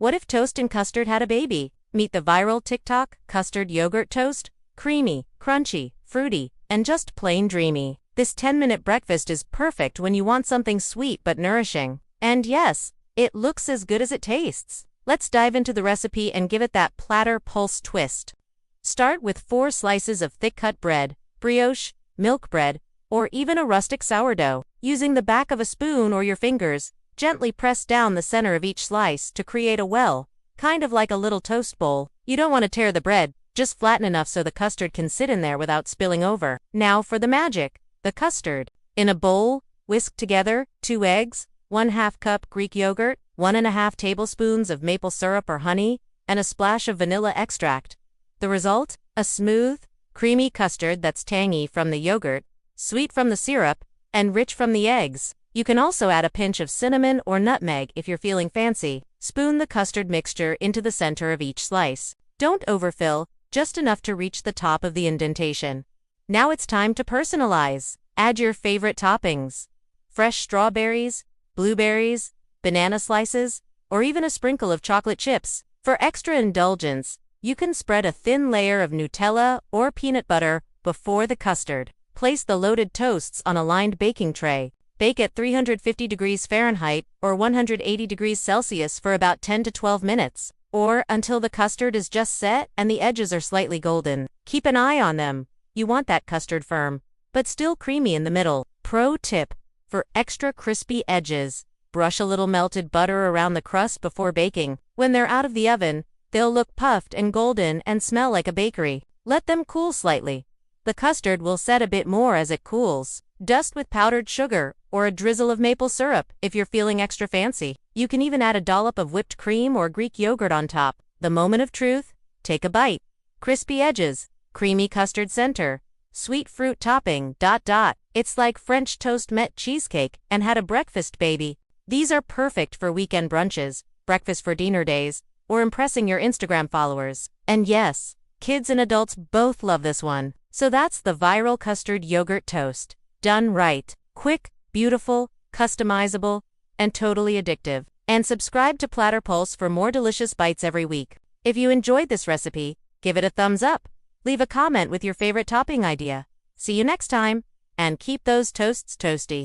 What if toast and custard had a baby? Meet the viral TikTok custard yogurt toast. Creamy, crunchy, fruity, and just plain dreamy. This 10-minute breakfast is perfect when you want something sweet but nourishing. And yes, it looks as good as it tastes. Let's dive into the recipe and give it that PlatterPulse twist. Start with 4 slices of thick-cut bread, brioche, milk bread, or even a rustic sourdough. Using the back of a spoon or your fingers, gently press down the center of each slice to create a well, kind of like a little toast bowl. You don't want to tear the bread, just flatten enough so the custard can sit in there without spilling over. Now for the magic, the custard. In a bowl, whisk together 2 eggs, 1/2 cup Greek yogurt, 1½ tablespoons of maple syrup or honey, and a splash of vanilla extract. The result? A smooth, creamy custard that's tangy from the yogurt, sweet from the syrup, and rich from the eggs. You can also add a pinch of cinnamon or nutmeg if you're feeling fancy. Spoon the custard mixture into the center of each slice. Don't overfill, just enough to reach the top of the indentation. Now it's time to personalize. Add your favorite toppings. Fresh strawberries, blueberries, banana slices, or even a sprinkle of chocolate chips. For extra indulgence, you can spread a thin layer of Nutella or peanut butter before the custard. Place the loaded toasts on a lined baking tray. Bake at 350 degrees Fahrenheit or 180 degrees Celsius for about 10 to 12 minutes, or until the custard is just set and the edges are slightly golden. Keep an eye on them. You want that custard firm, but still creamy in the middle. Pro tip: for extra crispy edges, brush a little melted butter around the crust before baking. When they're out of the oven, they'll look puffed and golden and smell like a bakery. Let them cool slightly. The custard will set a bit more as it cools. Dust with powdered sugar or a drizzle of maple syrup if you're feeling extra fancy. You can even add a dollop of whipped cream or Greek yogurt on top. The moment of truth: take a bite. Crispy edges, creamy custard center, sweet fruit topping, ... It's like French toast met cheesecake and had a breakfast baby. These are perfect for weekend brunches, breakfast for dinner days, or impressing your Instagram followers. And yes, kids and adults both love this one. So that's the viral custard yogurt toast. Done right. Quick, beautiful, customizable, and totally addictive. And subscribe to PlatterPulse for more delicious bites every week. If you enjoyed this recipe, give it a thumbs up. Leave a comment with your favorite topping idea. See you next time, and keep those toasts toasty.